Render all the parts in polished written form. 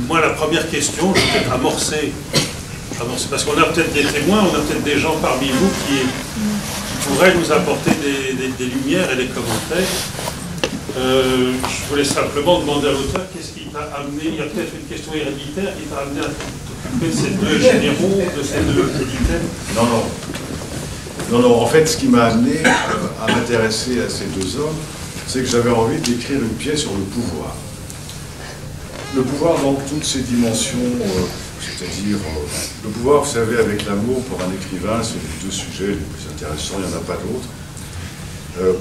moi, la première question, je vais peut-être amorcer, parce qu'on a peut-être des témoins, on a peut-être des gens parmi vous qui pourraient nous apporter des lumières et des commentaires. Je voulais simplement demander à l'auteur qu'est-ce qui t'a amené, il y a peut-être une question héréditaire qui t'a amené à t'occuper de ces deux généraux, de ces deux militaires. Non, en fait, ce qui m'a amené à m'intéresser à ces deux hommes, c'est que j'avais envie d'écrire une pièce sur le pouvoir. Le pouvoir dans toutes ses dimensions, c'est-à-dire le pouvoir, vous savez, avec l'amour, pour un écrivain, c'est les deux sujets les plus intéressants, il n'y en a pas d'autres.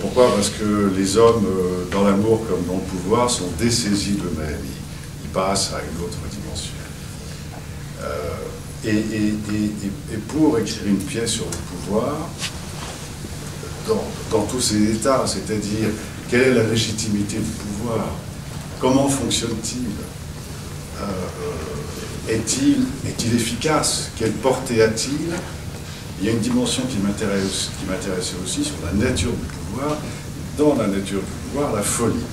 Pourquoi? Parce que les hommes, dans l'amour comme dans le pouvoir, sont dessaisis d'eux-mêmes, ils passent à une autre dimension. Et pour écrire une pièce sur le pouvoir, dans tous ses états, c'est-à-dire quelle est la légitimité du pouvoir, comment fonctionne-t-il, est-il efficace, quelle portée a-t-il? Il y a une dimension qui m'intéressait aussi sur la nature du pouvoir. Dans la nature du pouvoir, la folie.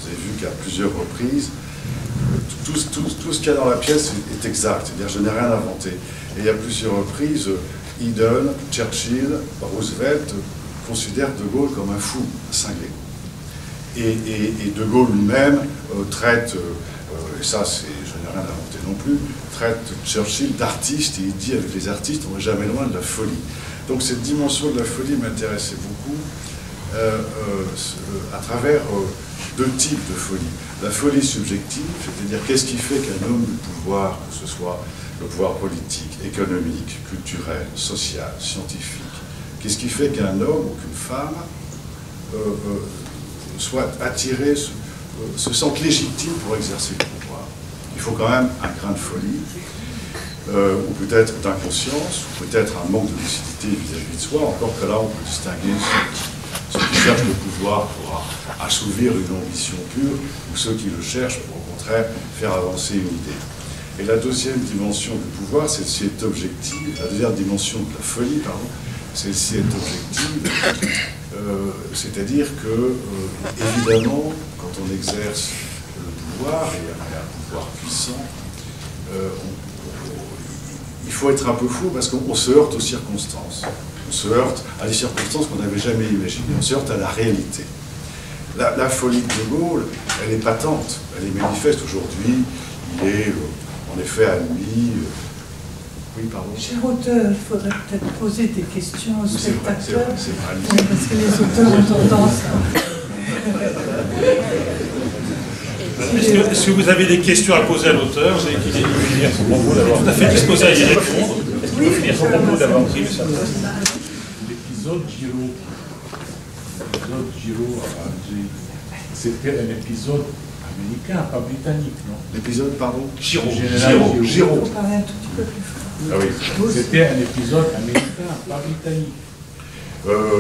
Vous avez vu qu'à plusieurs reprises, tout ce qu'il y a dans la pièce est exact, c'est-à-dire je n'ai rien inventé. Et à plusieurs reprises, Eden, Churchill, Roosevelt considèrent De Gaulle comme un fou, un cinglé. Et De Gaulle lui-même traite, et ça je n'ai rien inventé non plus, traite Churchill d'artiste, et il dit avec les artistes on n'est jamais loin de la folie. Donc cette dimension de la folie m'intéressait beaucoup à travers deux types de folie. La folie subjective, c'est-à-dire qu'est-ce qui fait qu'un homme du pouvoir, que ce soit le pouvoir politique, économique, culturel, social, scientifique, qu'est-ce qui fait qu'un homme ou qu'une femme soit attiré, se sente légitime pour exercer le pouvoir. Il faut quand même un grain de folie, ou peut-être d'inconscience, ou peut-être un manque de lucidité vis-à-vis de soi, encore que là on peut distinguer ceux qui cherchent le pouvoir pour assouvir une ambition pure, ou ceux qui le cherchent pour au contraire faire avancer une idée. Et la deuxième dimension du pouvoir, celle-ci est objective, la deuxième dimension de la folie, pardon, celle-ci est objective, c'est-à-dire que, évidemment, quand on exerce le pouvoir, et un pouvoir puissant, il faut être un peu fou parce qu'on se heurte aux circonstances. On se heurte à des circonstances qu'on n'avait jamais imaginées. On se heurte à la réalité. La folie de De Gaulle, elle est patente, elle est manifeste. Aujourd'hui, il est en effet admis. Oui, pardon. Cher auteur, il faudrait peut-être poser des questions aux spectateurs. C'est vrai. Parce que les auteurs ont tendance Est-ce que vous avez des questions à poser à l'auteur? Il est tout à fait disposé à y répondre. Est-ce qu'il peut finir son propos d'avoir pris L'épisode Giraud, c'était un épisode américain, pas britannique, non? L'épisode, pardon? Giraud. Giraud. Parler un tout petit peu plus fort. Ah oui. C'était un épisode américain, pas britannique.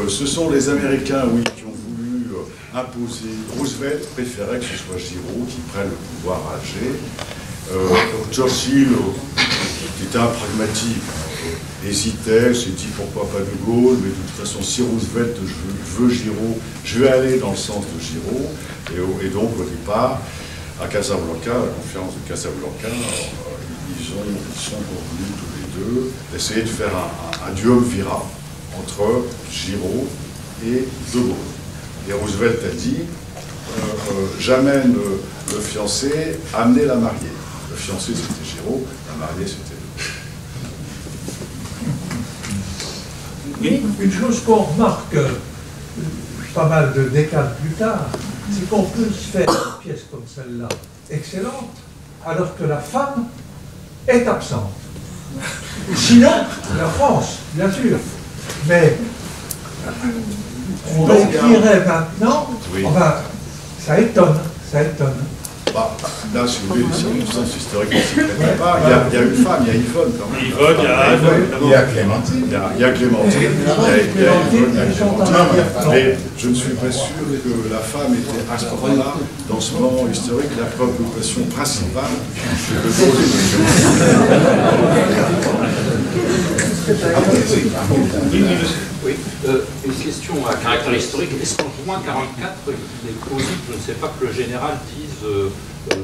Ce sont les Américains, oui, qui ont voulu imposer. Roosevelt préférait que ce soit Giraud qui prenne le pouvoir à Alger. Churchill, qui était un pragmatique, hésitait, s'est dit pourquoi pas De Gaulle, mais de toute façon, si Roosevelt veut Giraud, je vais aller dans le sens de Giraud. Et donc, au départ, à Casablanca, à la conférence de Casablanca, ils sont convenus tous les deux d'essayer de faire un duumvirat entre Giraud et De Gaulle. Et Roosevelt a dit j'amène le fiancé, amenez la mariée. Le fiancé c'était Giraud, la mariée c'était De Gaulle. Une chose qu'on remarque pas mal de décades plus tard, c'est qu'on peut se faire une pièce comme celle-là excellente, alors que la femme est absente. Sinon, la France, bien sûr, mais on dirait maintenant, Oui. enfin, ça étonne, ça étonne. Bah, là, si vous voulez, les circonstances historiques ne s'y prêtent pas. Il y a une femme, il y a Yvonne quand même. Yvonne, Il y a Clémentine. Il y a Clémentine, il y a Yvonne, il y a Clémentine. Mais je ne suis pas sûr que la femme était à ce moment-là, dans ce moment historique, la préoccupation principale de Oui, une question à caractère historique. Est-ce qu'en juin 1944, il est plausible, je ne sais pas, que le général dise que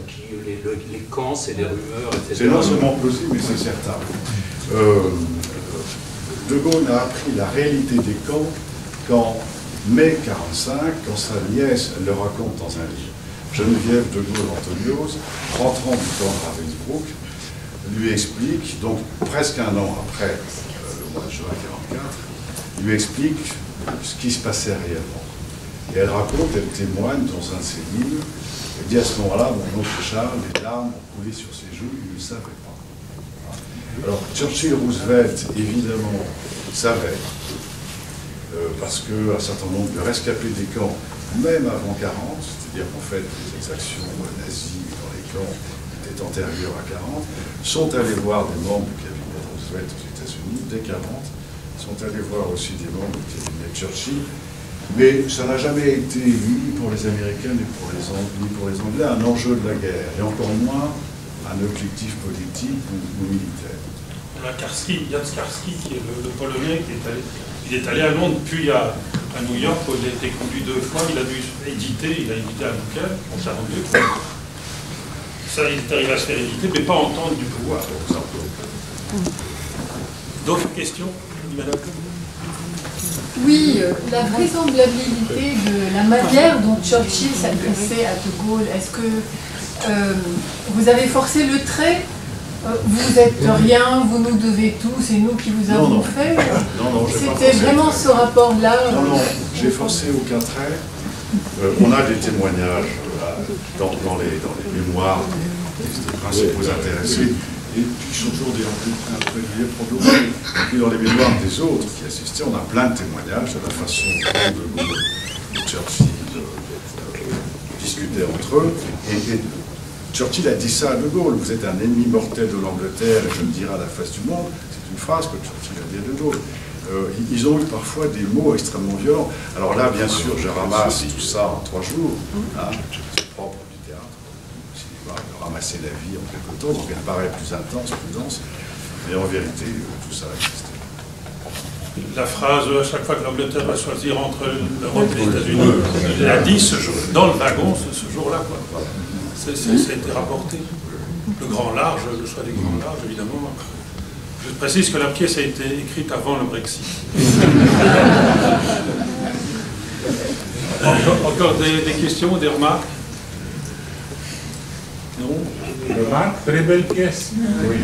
les les camps, c'est des rumeurs, etc. C'est non seulement plausible, mais c'est certain. De Gaulle a appris la réalité des camps qu'en mai 1945, quand sa nièce le raconte dans un livre. Geneviève de Gaulle-Antonios, rentrant du camp de Ravensbrück, lui explique, donc presque un an après le mois de juin 1944, lui explique ce qui se passait réellement. Et elle raconte, elle témoigne dans un de ses livres, elle dit à ce moment-là, mon oncle Charles, les larmes ont coulé sur ses joues, il ne le savait pas. Alors Churchill Roosevelt, évidemment, savait, parce qu'un certain nombre de rescapés des camps, même avant 1940, c'est-à-dire qu'en fait les exactions nazies dans les camps étaient antérieures à 1940, sont allés voir des membres du cabinet de Roosevelt aux États-Unis, dès 1940, sont allés voir aussi des membres du cabinet de Churchill, mais ça n'a jamais été ni pour les Américains ni pour les Anglais un enjeu de la guerre, et encore moins un objectif politique ou militaire. Jan Karski, qui est le Polonais, il est allé à Londres, puis à New York, où il a été conduit 2 fois, il a dû éditer un bouquin en 1942. Ça, il est arrivé à se faire éditer, mais pas entendre du pouvoir. D'autres questions, madame? Oui, la vraisemblabilité de la manière dont Churchill s'adressait à De Gaulle, est-ce que vous avez forcé le trait? Vous êtes rien, vous nous devez tout, c'est nous qui vous avons fait. Non, c'était vraiment ce rapport-là. Non, j'ai forcé aucun trait. On a des témoignages dans les mémoires des principaux intéressés, et puis ils sont toujours un peu liés pour nous. Et puis dans les mémoires des autres qui assistaient, on a plein de témoignages de la façon dont De Gaulle et Churchill discutaient entre eux. Et Churchill a dit ça à De Gaulle, vous êtes un ennemi mortel de l'Angleterre et je le dirai à la face du monde. C'est une phrase que Churchill a dit à De Gaulle. Ils ont eu parfois des mots extrêmement violents. Alors là, bien sûr, je ramasse tout ça en 3 jours. Hein, c'est propre du théâtre, du cinéma, de ramasser la vie en quelque temps, donc elle paraît plus intense, plus dense. Mais en vérité, tout ça existait. La phrase, à chaque fois que l'Angleterre va choisir entre l'Europe et les États-Unis, elle a dit dans le wagon ce jour-là. Ça a été rapporté. Le grand large, le choix des grands larges, évidemment. Je précise que la pièce a été écrite avant le Brexit. Encore des questions, des remarques? Non? Remarque, très belle pièce. Oui.